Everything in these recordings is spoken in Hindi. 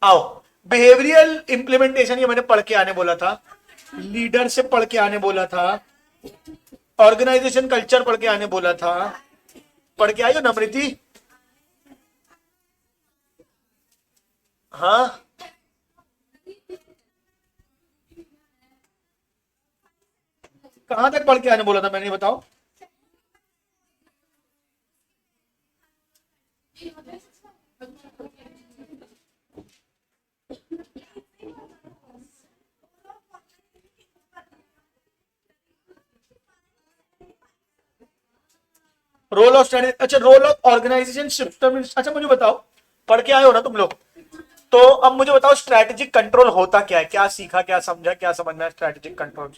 आओ, बिहेवियरल इंप्लीमेंटेशन ये मैंने पढ़ के आने बोला था, लीडरशिप पढ़ के आने बोला था, ऑर्गेनाइजेशन कल्चर पढ़ के आने बोला था। पढ़ के आई हो नम्रति? हाँ, कहां तक पढ़ के आने बोला था मैंने, बताओ। रोल ऑफ स्ट्रेटेजी, अच्छा रोल ऑफ ऑर्गेनाइजेशन सिस्टम। अच्छा मुझे बताओ, पढ़ के आए हो ना तुम लोग, तो अब मुझे बताओ स्ट्रेटेजिक कंट्रोल होता क्या है, क्या सीखा, क्या समझा, क्या समझना है स्ट्रेटेजिक कंट्रोल।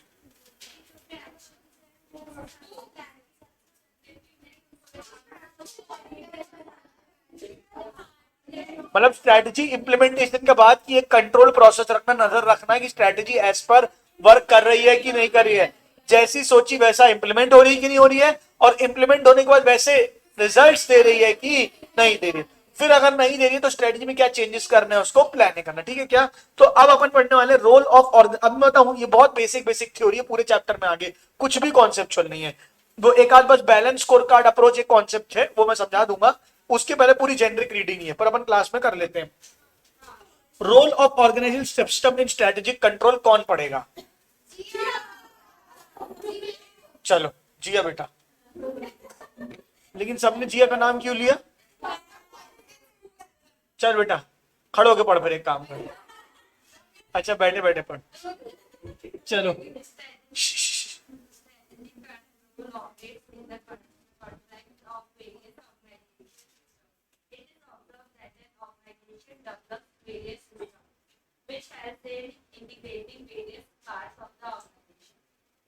मतलब स्ट्रेटजी इंप्लीमेंटेशन के बाद की एक कंट्रोल प्रोसेस रखना, नजर रखना है कि स्ट्रेटजी एज पर वर्क कर रही है कि नहीं कर रही है, जैसी सोची वैसा इंप्लीमेंट हो रही है कि नहीं हो रही है, और इंप्लीमेंट होने के बाद वैसे रिजल्ट्स दे रही है कि नहीं दे रही। फिर अगर नहीं दे रही है तो स्ट्रेटजी में क्या चेंजेस करने हैं उसको प्लान करना, ठीक है क्या। तो अब अपन पढ़ने वाले रोल ऑफ अब मैं बताऊं, ये बहुत बेसिक बेसिक थ्योरी है, पूरे चैप्टर में आगे कुछ भी कॉन्सेप्चुअल नहीं है। वो एक आध बस बैलेंस स्कोर कार्ड अप्रोच एक कॉन्सेप्ट है, वो मैं समझा दूंगा, उसके पहले पूरी जेनरिक रीडिंग ही है, पर अपन क्लास में कर लेते हैं। Role of organisation system in strategic control कौन पढ़ेगा? चलो जिया बेटा, लेकिन सबने जिया का नाम क्यों लिया? चल बेटा खड़े होके पढ़, फिर एक काम कर। अच्छा बैठे बैठे पढ़, चलो। which has been integrating various parts of the organization.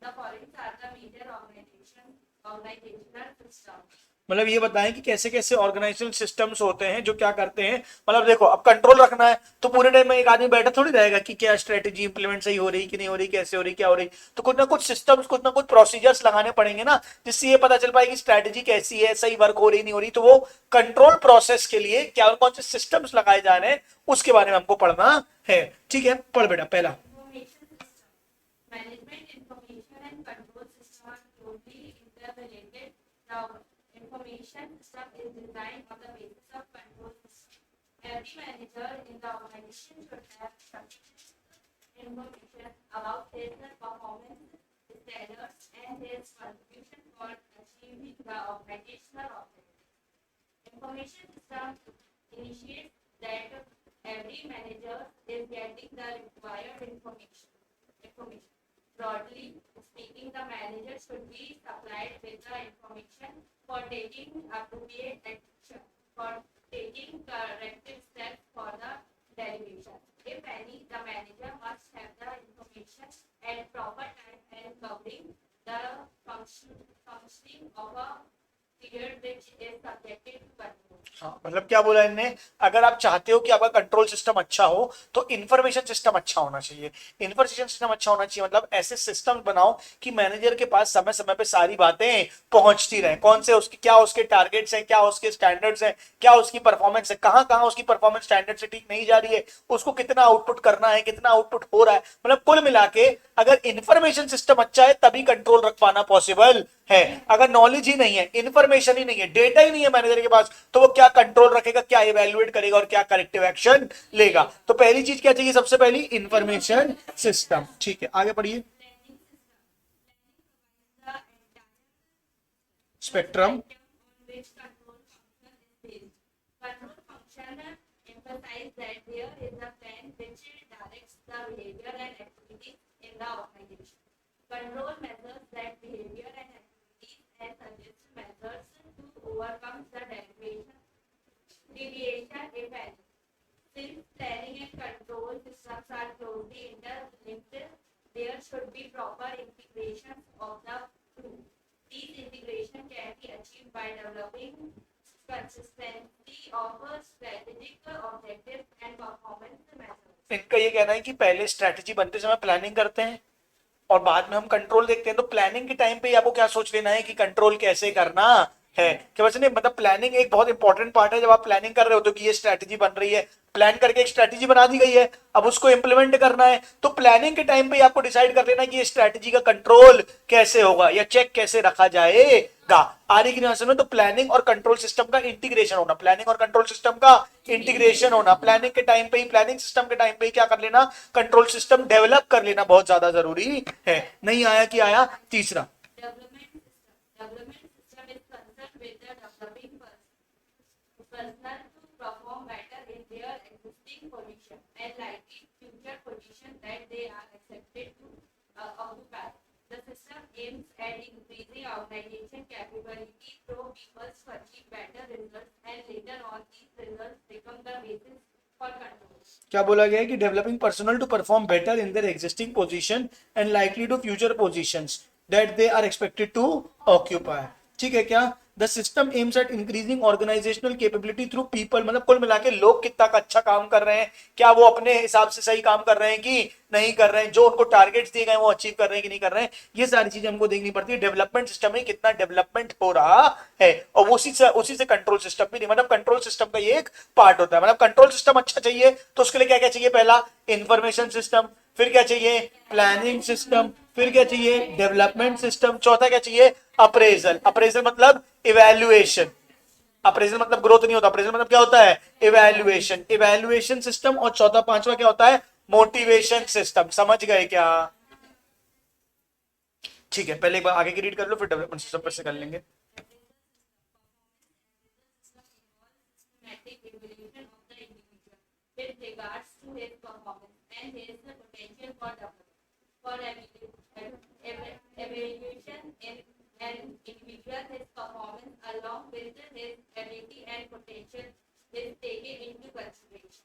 The following are the major organizational systems. मतलब ये बताएं कि कैसे कैसे ऑर्गेनाइजेशनल सिस्टम्स होते हैं जो क्या करते हैं। मतलब देखो, अब कंट्रोल रखना है तो पूरे टाइम में एक आदमी बैठा थोड़ी रहेगा कि क्या स्ट्रेटेजी इंप्लीमेंट सही हो रही कि नहीं हो रही, कैसे हो रही, क्या हो रही। तो कुछ ना कुछ सिस्टम्स, कुछ ना कुछ प्रोसीजर्स लगाने पड़ेंगे ना, जिससे ये पता चल पाए कि स्ट्रेटेजी कैसी है, सही वर्क हो रही नहीं हो रही। तो वो कंट्रोल प्रोसेस के लिए क्या कौन से सिस्टम्स लगाए जा रहे हैं उसके बारे में हमको पढ़ना है, ठीक है। पढ़ बेटा पहला। Management information and control system are closely interrelated. The information system is designed on the basis of control system. Every manager in the organization should have sufficient information about his performance standards and his contribution for achieving the organizational objectives. Information system initiates that every manager is getting the required information. Broadly speaking, the manager should be supplied with the information for taking appropriate action, for taking corrective steps for the delegation. If any, the manager must have the information at proper time and covering the functioning of a period which is subjected to control. हाँ, मतलब क्या बोला इनने, अगर आप चाहते हो कि आपका कंट्रोल सिस्टम अच्छा हो तो इंफॉर्मेशन सिस्टम अच्छा होना चाहिए। इंफॉर्मेशन सिस्टम अच्छा होना चाहिए मतलब ऐसे सिस्टम बनाओ कि मैनेजर के पास समय समय पे सारी बातें पहुंचती रहे, कौन से उसके क्या उसके टारगेट्स हैं, क्या उसके स्टैंडर्ड्स हैं, क्या उसकी परफॉर्मेंस है, कहां कहां उसकी परफॉर्मेंस स्टैंडर्ड से ठीक नहीं जा रही है, उसको कितना आउटपुट करना है, कितना आउटपुट हो रहा है। मतलब कुल मिला के अगर इंफॉर्मेशन सिस्टम अच्छा है तभी कंट्रोल रख पाना पॉसिबल है। अगर नॉलेज ही नहीं है, इंफॉर्मेशन ही नहीं है, डेटा ही नहीं है मैनेजर के पास, तो वो क्या कंट्रोल रखेगा, क्या इवेल्युएट करेगा और क्या करेक्टिव एक्शन लेगा। तो पहली चीज क्या चाहिए, सबसे पहली इंफॉर्मेशन सिस्टम, ठीक है। आगे पढ़िए। Spectrum. Which control function is based. Control function emphasizes that there is a plan which directs the behavior and activities in the organization. Control measures that behavior and activities and suggests methods to overcome the deviation if any. Since planning and control systems are closely interlinked, there should be proper integration of the two. These integration can be achieved by developing consistency of strategic objectives and performance measures. इनका ये कहना है कि पहले स्ट्रेटेजी बनते समय प्लानिंग करते हैं और बाद में हम कंट्रोल देखते हैं। तो प्लानिंग के टाइम पे आपको क्या सोच लेना है कि कंट्रोल कैसे करना है कि बस नहीं, मतलब प्लानिंग एक बहुत इंपॉर्टेंट पार्ट है। जब आप प्लानिंग कर रहे हो तो कि ये स्ट्रैटेजी बन रही है, प्लान करके एक स्ट्रैटेजी बना दी गई है, अब उसको इंप्लीमेंट करना है, तो प्लानिंग के टाइम पे आपको डिसाइड कर लेना कि ये स्ट्रैटेजी का कंट्रोल कैसे होगा या चेक कैसे रखा जाएगा। आ रही की नहीं समझ? तो प्लानिंग और कंट्रोल सिस्टम का इंटीग्रेशन होना, प्लानिंग और कंट्रोल सिस्टम का इंटीग्रेशन होना, प्लानिंग के टाइम पे ही, प्लानिंग सिस्टम के टाइम पे ही क्या कर लेना, कंट्रोल सिस्टम डेवलप कर लेना बहुत ज्यादा जरूरी है। नहीं आया कि आया तीसरा, Development system is concerned with the developing personnel to perform better in their existing position and likely future position that they are accepted to occupy. The system aims at increasing organization capability through people to achieve better results, and later on these results become the basis for control. क्या बोला गया है कि developing personnel to perform better in their existing position and likely to future positions that they are expected to occupy. ठीक है क्या? The system aims at increasing organisational capability through people, मतलब कुल मिला के लोग कितना अच्छा काम कर रहे हैं, क्या वो अपने हिसाब से सही काम कर रहे हैं कि नहीं कर रहे हैं, जो उनको टारगेट्स दिए गए वो अचीव कर रहे हैं कि नहीं कर रहे हैं, ये सारी चीजें हमको देखनी पड़ती है। डेवलपमेंट सिस्टम में कितना डेवलपमेंट हो रहा है, और उसी से कंट्रोल सिस्टम भी नहीं, मतलब कंट्रोल सिस्टम का ये एक पार्ट होता है। मतलब कंट्रोल सिस्टम अच्छा चाहिए तो उसके लिए क्या क्या चाहिए? पहला इंफॉर्मेशन सिस्टम, फिर क्या चाहिए? प्लानिंग सिस्टम, फिर क्या चाहिए? डेवलपमेंट सिस्टम, चौथा क्या चाहिए? अप्रेजल। अप्रेजल मतलब इवैल्यूएशन, अप्रेजल मतलब ग्रोथ नहीं होता, अप्रेजल मतलब क्या होता है? इवैल्यूएशन, इवैल्यूएशन सिस्टम, और चौथा पांचवा क्या होता है? Motivation system. समझ गए क्या? ठीक है, पहले एक बार आगे की रीड कर लो, फिर डेवलपमेंट सिस्टम पर से कर लेंगे। Systematic evaluation of the individual with regards to his performance and his potential for development. For evaluation in an individual, his performance along with his ability and potential is taken into consideration.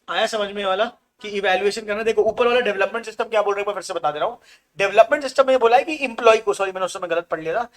आया समझ में ये वाला कि इवैल्यूएशन करना? देखो ऊपर वाला डेवलपमेंट सिस्टम क्या बोल रहे हैं, मैं फिर से बता दे रहा हूं। डेवलपमेंट सिस्टम में बोला है कि इंप्लॉय को, सॉरी मैंने उस समय गलत पढ़ लिया था।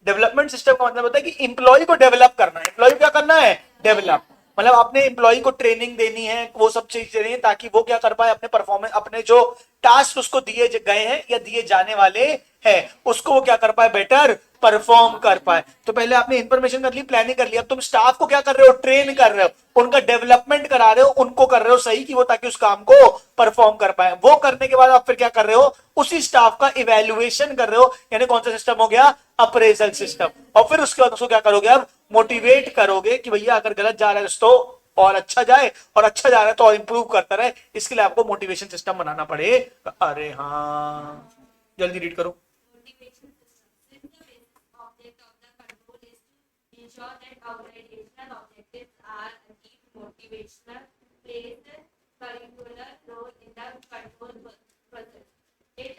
डेवलपमेंट सिस्टम का मतलब होता है कि इंप्लॉय को डेवलप करना है। इंप्लॉय क्या करना है? डेवलप, मतलब आपने इंप्लॉय को ट्रेनिंग देनी है, वो सब चीज देनी है ताकि वो क्या कर पाए, अपने परफॉर्मेंस, अपने जो टास्क उसको दिए गए हैं या दिए जाने वाले हैं, उसको वो क्या कर पाए? बेटर परफॉर्म कर पाए। तो पहले आपने इंफॉर्मेशन कर ली, प्लानिंग कर लिया, अब तुम स्टाफ को क्या कर रहे हो? ट्रेन कर रहे हो, उनका डेवलपमेंट करा रहे हो, उनको कर रहे हो सही कि वो ताकि उस काम को परफॉर्म कर पाए। वो करने के बाद आप फिर क्या कर रहे हो? उसी स्टाफ का इवैल्यूएशन कर रहे हो, यानी कौन सा सिस्टम हो गया? Appraisal system. और फिर उसके बाद उसको क्या करोगे? अब मोटिवेट करोगे कि भैया अगर गलत जा रहा है तो और अच्छा जाए, और अच्छा जा रहा है तो और इंप्रूव करता रहे। इसके लिए आपको मोटिवेशन सिस्टम बनाना पड़ेगा। अरे हाँ, जल्दी रीड करो। Motivation system. Since the basic object of the control is to ensure that organizational objectives are achieved, motivational plays a curricular role in the control process. It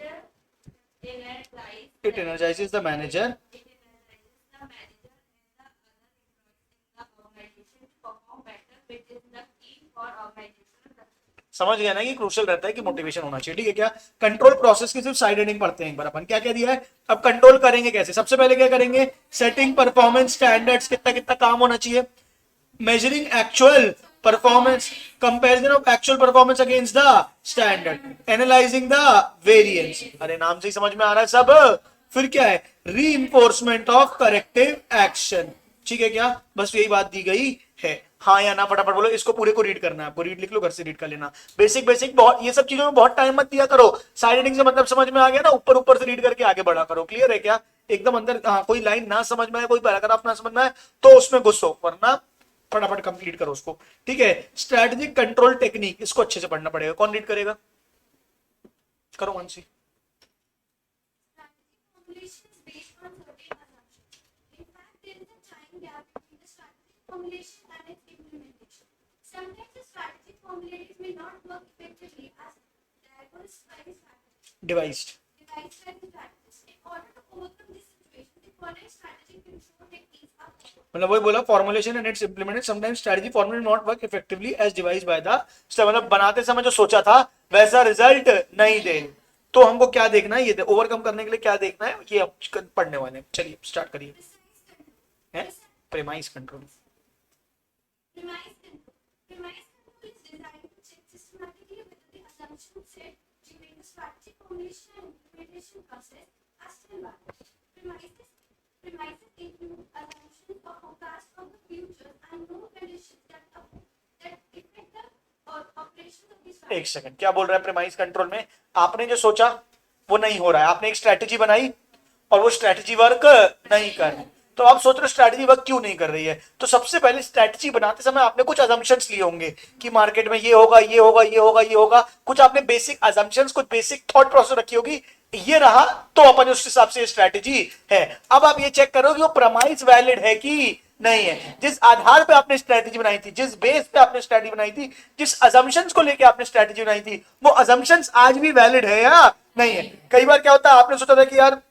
energizes It energizes the manager. it energizes the manager and the other employees in the organization to perform better, which is the key for organizational success. समझ गया ना कि क्रूशियल रहता है कि मोटिवेशन होना चाहिए। ठीक है क्या? कंट्रोल प्रोसेस की सिर्फ साइड हेडिंग पढ़ते हैं एक बार अपन। क्या क्या दिया है? अब कंट्रोल करेंगे कैसे? सबसे पहले क्या करेंगे? सेटिंग परफॉर्मेंस स्टैंडर्ड्स, कितना कितना काम होना चाहिए। measuring actual performance, comparison of actual performance against the standard, analyzing the variance। अरे नाम से ही समझ में आ रहा है सब। फिर क्या है? reinforcement of corrective action। ठीक है क्या? बस यही बात दी गई है। हाँ या ना फटाफट बोलो, इसको पूरे को रीड करना है आपको, रीड लिख लो, घर से रीड कर लेना। बेसिक बेसिक बहुत, ये सब चीजों में बहुत टाइम मत दिया करो। साइड हेडिंग से मतलब समझ में आ गया ना, ऊपर ऊपर से रीड करके आगे बढ़ा करो। क्लियर है क्या? एकदम अंदर, हाँ, कोई लाइन ना समझ में आए, कोई पैराग्राफ ना समझ में आए तो उसमें घुसो, वरना फटाफट कंप्लीट करो उसको। ठीक है? स्ट्रेटेजिक कंट्रोल टेक्निक, इसको अच्छे से पढ़ना पड़ेगा। कौन रीड करेगा? करो Mansi. Formulation is based on certain assumptions. In fact, there is a time gap between the strategic formulation and its implementation. Sometimes the strategic formulators may not work effectively as devised by the strategist. Devised, Devised by the strategist. In order to overcome this situation, the following strategic control techniques are followed. मतलब वही बोला, formulation and it's implemented, sometimes strategy formulate not work effectively as devised by the, मतलब बनाते समय जो सोचा था वैसा रिजल्ट नहीं दे, तो हमको क्या देखना है? ये ओवरकम करने के लिए क्या देखना है, ये अब पढ़ने वाले हैं। चलिए स्टार्ट करिए। Precise control. Premise control. Premise control. Premise control is designed to check systematically whether the assumptions set during the strategic formulation and implementation process are still valid. Premise premises include assumptions or forecasts from the future and known conditions that affect the operations of the strategy. एक सेकंड, क्या बोल रहा है प्रेमाइस कंट्रोल में? आपने जो सोचा वो नहीं हो रहा है, आपने एक स्ट्रैटेजी बनाई और वो स्ट्रैटेजी वर्क नहीं कर रही, तो आप सोच रहे हो स्ट्रैटेजी वर्क क्यों नहीं कर रही है। तो सबसे पहले स्ट्रैटेजी बनाते समय आपने कुछ अजम्पशंस लिए होंगे कि मार्केट में ये होगा, ये होगा, ये होगा, ये होगा, कुछ आपने बेसिक अजम्पशंस, कुछ बेसिक थॉट प्रोसेस रखी होगी, ये रहा तो अपन उस हिसाब से स्ट्रैटेजी है। अब आप ये चेक करो कि वो प्रमाइस वैलिड है कि नहीं है। जिस आधार पे आपने स्ट्रैटेजी बनाई थी, जिस बेस पे आपने स्ट्रैटेजी बनाई थी, जिस अजम्पशंस को लेके आपने स्ट्रैटेजी बनाई थी, वो अजम्पशंस आज भी वैलिड है या नहीं है। कई बार क्या होता है, आपने सोचा था कि यार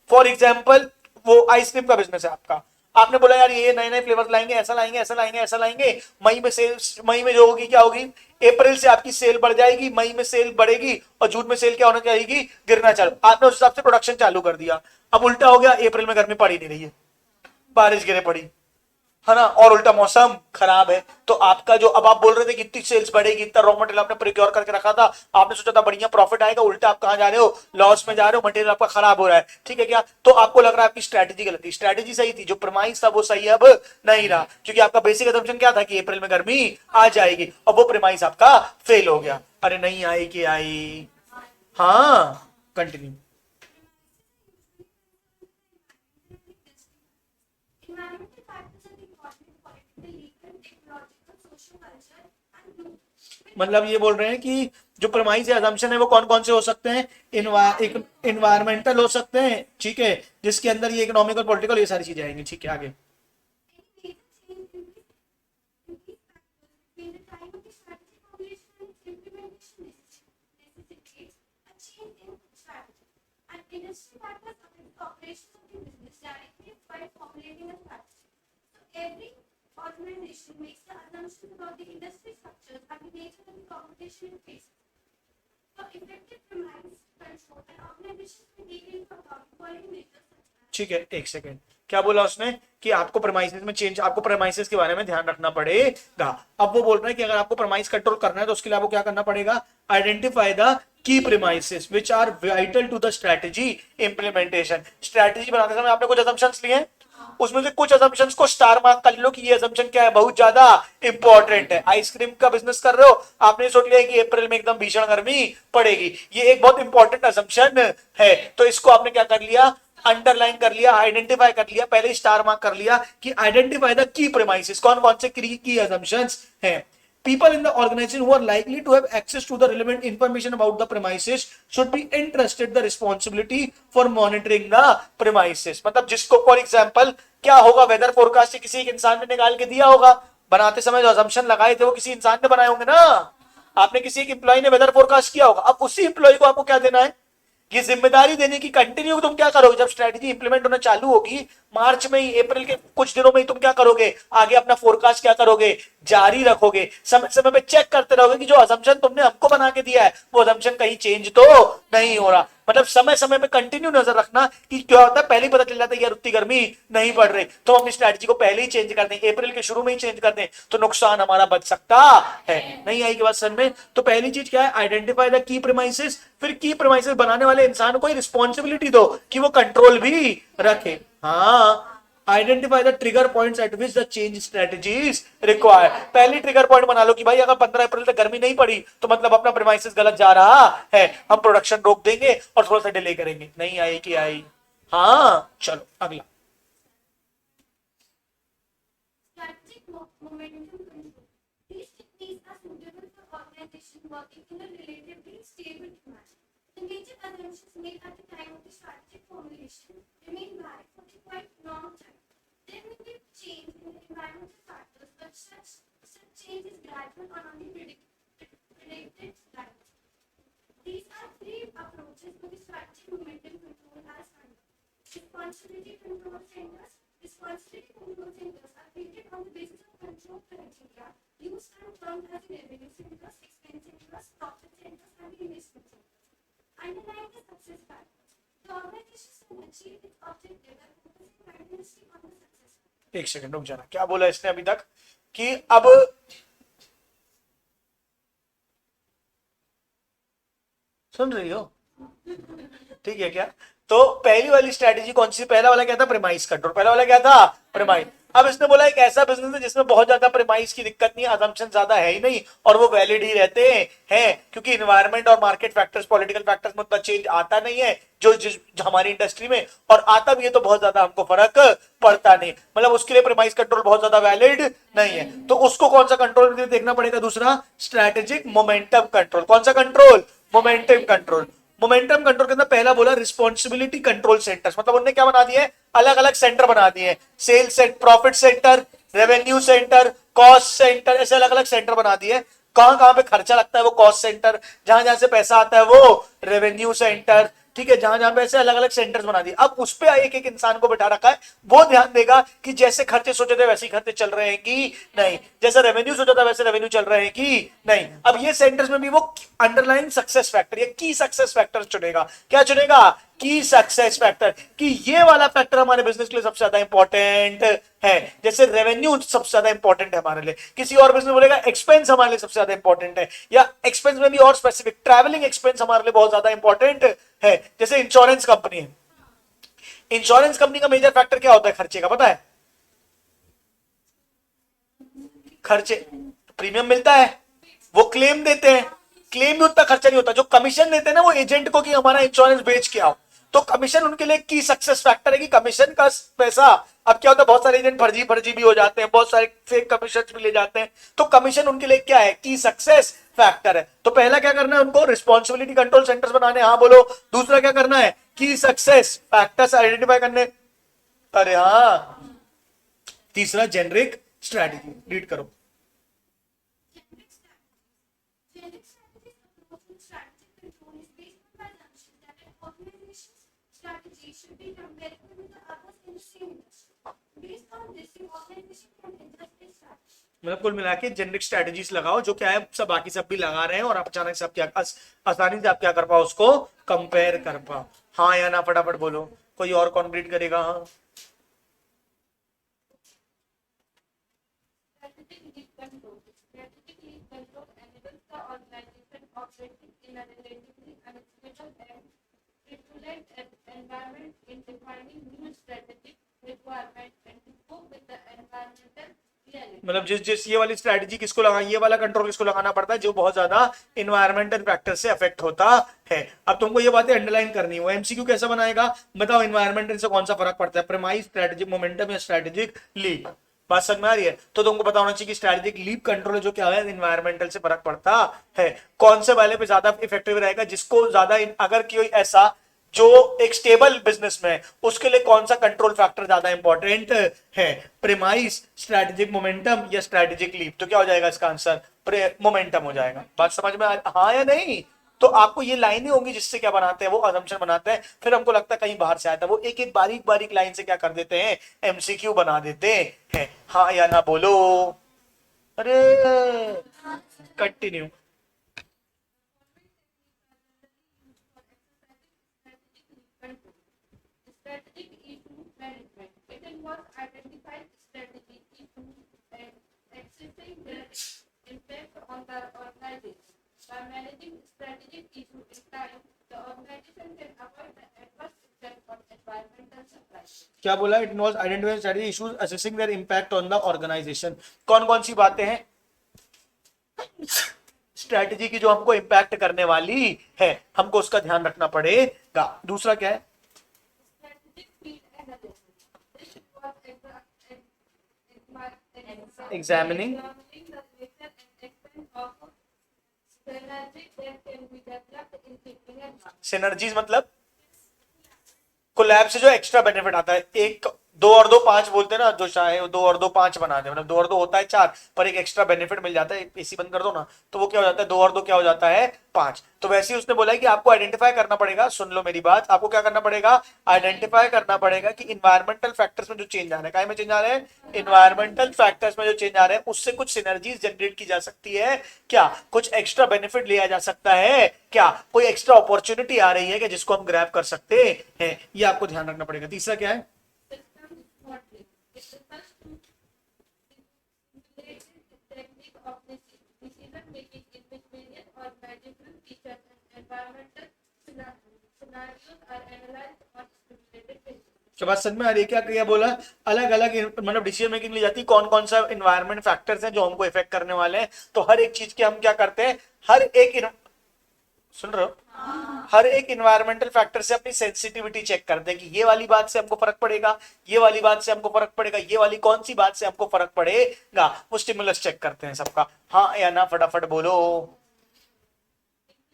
फॉर एग्जाम्पल वो आइसक्रीम का बिजनेस है आपका, आपने बोला यार ये नए नए फ्लेवर लाएंगे, ऐसा लाएंगे, ऐसा लाएंगे, ऐसा लाएंगे, मई में सेल, मई में जो होगी क्या होगी, अप्रैल से आपकी सेल बढ़ जाएगी, मई में सेल बढ़ेगी और जून में सेल क्या होना चाहिए, गिरना चालू। आपने उस हिसाब से प्रोडक्शन चालू कर दिया। अब उल्टा हो गया, अप्रैल में गर्मी पड़ी नहीं रही है, बारिश गिरे पड़ी है ना, और उल्टा मौसम खराब है, तो आपका जो अब आप बोल रहे थे कि इतनी सेल्स बढ़ेगी, इतना रॉ मटेरियल आपने प्रोक्योर करके रखा था, आपने सोचा था बढ़िया प्रॉफिट आएगा, उल्टा आप कहां जा रहे हो, लॉस में जा रहे हो, मटेरियल आपका खराब हो रहा है, ठीक है क्या। तो आपको लग रहा है आपकी स्ट्रैटेजी गलत थी, स्ट्रैटेजी सही थी, जो प्रेमाइस था वो सही अब नहीं रहा, क्योंकि आपका बेसिक असम्पशन क्या था कि अप्रैल में गर्मी आ जाएगी, और वो प्रेमाइस आपका फेल हो गया। अरे नहीं आई कि आई, हाँ continue. Environmental factors are important political, legal, technological, social, culture, and global. मतलब ये बोल रहे हैं कि जो प्रमाइस या assumption है वो कौन कौन से हो सकते हैं, इन्वायरमेंटल हो सकते हैं, ठीक है, जिसके अंदर ये इकोनॉमिकल, पॉलिटिकल, ये सारी चीजें आएंगी, ठीक है आगे। Any major change in these factors between the time of the strategy formulation and its implementation necessitates a change in strategy. And industry factors affect the operations of the business directly by formulating a strategy. So every organization makes the assumptions about the industry structures and the nature of the competition it faces. For effective premise control, an organization may take into account the following measures such as ठीक है, एक सेकेंड, क्या बोला उसने कि आपको प्रमाइसेस में चेंज, आपको प्रमाइसेस के बारे में ध्यान रखना पड़ेगा। अब वो बोल रहे हैं कि अगर आपको प्रमाइस कंट्रोल करना है तो उसके लिए आपको क्या करना पड़ेगा, identify the key premises which are vital to the strategy implementation. Strategy बनाते समय आपने कुछ असम्पशंस लिए हैं, उसमें से कुछ असम्पशंस को स्टार मार्क कर लो कि ये असम्पशन क्या है, बहुत ज्यादा इंपॉर्टेंट है। आइसक्रीम का बिजनेस कर रहे हो, आपने सोच लिया कि अप्रैल में एकदम भीषण गर्मी पड़ेगी, ये एक बहुत इंपॉर्टेंट असम्पशन है, तो इसको आपने क्या कर लिया, अंडरलाइन कर लिया, आइडेंटिफाई कर लिया, पहले स्टार मार्क कर लिया कि आइडेंटिफाई द की प्रेमाइसेस, कौन कौन से की असम्पशंस हैं। People in the organization who are likely to have access to the relevant information about the premises should be entrusted the responsibility for monitoring the premises। मतलब जिसको फॉर एग्जांपल क्या होगा, वेदर फोरकास्ट किसी एक इंसान ने निकाल के दिया होगा, बनाते समय जो असम्पशन लगाए थे वो किसी इंसान ने बनाए होंगे ना, आपने किसी एक एम्प्लॉय ने वेदर फोरकास्ट किया होगा, अब उसी एम्प्लॉय को आपको क्या देना है, ये जिम्मेदारी देने की कंटिन्यू। तुम क्या करोगे जब स्ट्रेटजी इंप्लीमेंट होना चालू होगी, मार्च में ही, अप्रैल के कुछ दिनों में ही तुम क्या करोगे, आगे अपना फोरकास्ट क्या करोगे, जारी रखोगे, समय समय पे चेक करते रहोगे कि जो असम्पशन तुमने हमको बना के दिया है वो असम्पशन कहीं चेंज तो नहीं हो रहा। मतलब समय समय पे कंटिन्यू नजर रखना कि क्या होता है, पहले ही पता चल जाता है यार उतनी गर्मी नहीं पड़ रही, तो हम अपनी स्ट्रेटजी को पहले ही चेंज कर दें, अप्रैल के शुरू में ही चेंज कर दें, तो नुकसान हमारा बच सकता है। नहीं आई कि बात समझ में? तो पहली चीज क्या है, आइडेंटिफाई द की प्रेमाइसेस, फिर की प्रेमाइसेस बनाने वाले इंसान को रिस्पॉन्सिबिलिटी दो कि वो कंट्रोल भी रखे। हाँ, identify the trigger points at which the change strategies required. पहली ट्रिगर पॉइंट बना लो कि भाई अगर 15 अप्रैल तक गर्मी नहीं पड़ी तो मतलब अपना प्रेमाइसेस गलत जा रहा है, हम प्रोडक्शन रोक देंगे और थोड़ा सा डिले करेंगे। नहीं आई कि आई? हाँ चलो अगला। strategic momentum control. These techniques are suitable for organizations working in a relatively stable environment. The major assumptions made at the time of the strategic formulation remain valid for a quite long time. There may be change in the environmental factors, but such change is gradual and only predicted rapidly. These are three approaches to the strategic momentum control as follows. Responsibility control centers. Responsibility control centers are created on the basis of control criteria used and termed as the revenue centers, expense centers, profit centers, and the investment centers. Underlying the success factors. The organization should achieve its objective by focusing continuously on the success. एक सेकंड रुक जाना, क्या बोला इसने अभी तक कि अब सुन रही हो? ठीक है क्या? तो पहली वाली स्ट्रेटेजी कौन सी, पहला वाला क्या था, प्रेमाइस कंट्रोल, पहला वाला क्या था, प्रेमाइस। अब इसने बोला एक ऐसा बिजनेस है जिसमें बहुत ज्यादा प्रेमाइस की दिक्कत नहीं है, अजम्पशन ज्यादा है ही नहीं और वो वैलिड ही रहते हैं क्योंकि इन्वायरमेंट और मार्केट फैक्टर्स, पॉलिटिकल फैक्टर्स में उतना चेंज आता नहीं है जो हमारी इंडस्ट्री में, और आता भी है तो बहुत ज्यादा हमको फर्क पड़ता नहीं, मतलब उसके लिए प्रेमाइस कंट्रोल बहुत ज्यादा वैलिड नहीं है। तो उसको कौन सा कंट्रोल देखना पड़ेगा, दूसरा स्ट्रेटेजिक मोमेंटम कंट्रोल। कौन सा control, momentum control. Momentum control के अंदर पहला बोला रिस्पॉन्सिबिलिटी कंट्रोल सेंटर्स, मतलब उन्होंने क्या बना दिए, अलग अलग सेंटर बना दिए, sales centre, profit centre, revenue centre, cost centre, ऐसे अलग अलग सेंटर बना दिए। कहां कहां पे खर्चा लगता है वो कॉस्ट सेंटर, जहां जहां से पैसा आता है वो रेवेन्यू सेंटर, ठीक है, जहां जहां पे ऐसे अलग अलग सेंटर्स बना दिए। अब उस पे एक एक इंसान को बैठा रखा है, वो ध्यान देगा कि जैसे खर्चे सोचे थे वैसे ही खर्चे चल रहे हैं कि नहीं, जैसे रेवेन्यू सोचा था वैसे रेवेन्यू चल रहे हैं कि नहीं। अब ये सेंटर्स में भी वो अंडरलाइन सक्सेस फैक्टर या की सक्सेस फैक्टर चुनेगा। क्या चुनेगा, की सक्सेस फैक्टर, कि ये वाला फैक्टर हमारे बिजनेस के लिए सबसे ज्यादा इंपॉर्टेंट है। जैसे रेवेन्यू सबसे ज्यादा इंपॉर्टेंट है हमारे लिए, किसी और बिजनेस बोलेगा एक्सपेंस हमारे लिए सबसे ज्यादा इंपॉर्टेंट है, या एक्सपेंस में भी और स्पेसिफिक ट्रैवलिंग एक्सपेंस हमारे लिए बहुत ज्यादा इंपॉर्टेंट है। जैसे इंश्योरेंस कंपनी है, इंश्योरेंस कंपनी का मेजर फैक्टर क्या होता है खर्चे का, पता है, खर्चे, प्रीमियम मिलता है, वो क्लेम देते हैं, क्लेम भी उतना खर्चा नहीं होता, जो कमीशन देते हैं ना वो एजेंट को कि हमारा इंश्योरेंस बेच के आओ, तो कमीशन उनके लिए की सक्सेस फैक्टर है कि कमीशन का पैसा। अब क्या होता है, बहुत सारे एजेंट फर्जी फर्जी भी हो जाते हैं, बहुत सारे फेक कमीशन भी ले जाते हैं, तो कमीशन उनके लिए क्या है, की सक्सेस फैक्टर है। तो पहला क्या करना है उनको, रिस्पॉन्सिबिलिटी कंट्रोल सेंटर्स बनाने, हाँ बोलो। दूसरा क्या करना है, की सक्सेस फैक्टर्स आइडेंटिफाई करने, अरे हाँ। तीसरा जेनरिक स्ट्रैटेजी, रीड करो। Generic strategies approach to strategic control is based on the assumption that an organization's strategy should be comparable with the others in the same industry. Based on this, the organization can adjust its strategy. मतलब कुल मिला के जेनरिक स्ट्रेटेजीज लगाओ, जो क्या है सब बाकी सब भी लगा रहे हैं और आप अचानक से आप क्या आसानी से आप क्या कर पाओ, उसको कंपेयर कर पाओ। हाँ या ना, फटाफट बोलो, कोई और कंप्लीट करेगा। हाँ, Strategic lead control. Strategic lead control enables the organization operating in a relatively unstable and turbulent environment in defining new strategic requirements and to cope with the environmental reality. मतलब जिस जिस ये वाली स्ट्रेटेजी किसको लगा, ये वाला कंट्रोल किसको लगाना पड़ता है, जो बहुत ज्यादा इन्वायरमेंटल फैक्टर से अफेक्ट होता है। अब तुमको ये बातें अंडरलाइन करनी है। वो एमसीक्यू कैसा बनाएगा, बताओ इन्वायरमेंटल से कौन सा फर्क पड़ता है, प्रेमाइस, स्ट्रेटेजिक मोमेंटम या स्ट्रेटेजिक लीप। बात समझ में आ रही है, तो तुमको पता होना चाहिए कि स्ट्रेटेजिक लीप कंट्रोल जो क्या है, इन्वायरमेंटल से फर्क पड़ता है। कौन से वाले पे ज्यादा इफेक्टिव रहेगा, जिसको ज्यादा, अगर कोई ऐसा जो एक स्टेबल बिजनेस में है, उसके लिए कौन सा कंट्रोल फैक्टर ज्यादा इंपॉर्टेंट है, प्रेमाइस, स्ट्रेटेजिक मोमेंटम या स्ट्रेटेजिक लीप। तो क्या हो जाएगा इसका आंसर, मोमेंटम हो जाएगा। बात समझ में हाँ या नहीं। तो आपको ये लाइनें होंगी जिससे क्या बनाते हैं, वो अजम्पशन बनाते हैं, फिर हमको लगता है कहीं बाहर से आया था, वो एक एक बारीक बारीक लाइन से क्या कर देते हैं, एमसीक्यू बना देते हैं। हाँ या ना बोलो, अरे continue. Strategic issue management. It involves identifying strategic issues and assessing their impact on the organization. By managing strategic issues in time, the organization can avoid the adverse effect on environmental supply. क्या बोला, it involves identifying strategy issues, assessing their impact on the organisation. कौन कौन सी बातें हैं स्ट्रेटजी की जो हमको इंपैक्ट करने वाली है, हमको उसका ध्यान रखना पड़ेगा। दूसरा क्या है, Strategic field analysis. This involves Examining. the nature and extent of synergy that can be developed in thinking and marketing. Synergies मतलब कोलैब से जो एक्स्ट्रा बेनिफिट आता है, एक दो और दो पांच बोलते हैं ना, जो चाहे दो और दो पांच बना दे, मतलब दो और दो होता है चार, पर एक एक्स्ट्रा बेनिफिट मिल जाता है, एसी बंद कर दो ना तो वो क्या हो जाता है, दो और दो क्या हो जाता है, पांच। तो वैसे ही उसने बोला है कि आपको आइडेंटिफाई करना पड़ेगा, सुन लो मेरी बात, आपको क्या करना पड़ेगा, आइडेंटिफाई करना पड़ेगा कि इन्वायरमेंटल फैक्टर्स में जो चेंज आ रहा है, काय में चेंज आ रहे हैं, इन्वायरमेंटल फैक्टर्स में जो चेंज आ रहे हैं, उससे कुछ सिनर्जीज जनरेट की जा सकती है क्या, कुछ एक्स्ट्रा बेनिफिट लिया जा सकता है क्या, कोई एक्स्ट्रा अपॉर्चुनिटी आ रही है क्या जिसको हम ग्रैब कर सकते हैं, ये आपको ध्यान रखना पड़ेगा। तीसरा क्या है, System modeling. It refers to simulated technique of decision making in which various organizational features and environmental scenarios are analyzed or क्या बात समझ में आ रही है? क्या क्या बोला? अलग अलग मतलब डिसीजन मेकिंग ली जाती है, कौन कौन सा इन्वायरमेंट फैक्टर्स हैं जो हमको इफेक्ट करने वाले हैं। तो हर एक चीज के हम क्या करते हैं, सुन रहे हो, हर एक इन्वायरमेंटल फैक्टर से अपनी सेंसिटिविटी चेक करते हैं कि ये वाली बात से हमको फर्क पड़ेगा, ये वाली बात से हमको फर्क पड़ेगा, ये वाली कौन सी बात से हमको फर्क पड़ेगा, वो स्टिमुलस चेक करते हैं सबका। हाँ या ना, फटाफट बोलो।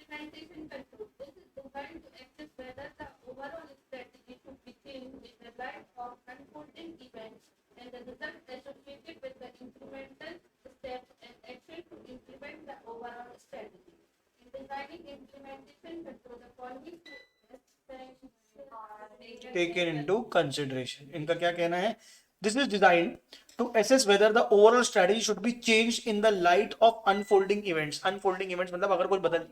Implementation control. This is designed to assess whether the overall strategy should be changed in the light of unfolding events and the results associated with the incremental steps and action to implement the overall strategy. In designing implementation control, the following taken into consideration, इनका क्या कहना है? This is design to assess whether the overall strategy should be changed in the light of unfolding events. Unfolding events मतलब अगर कुछ बदल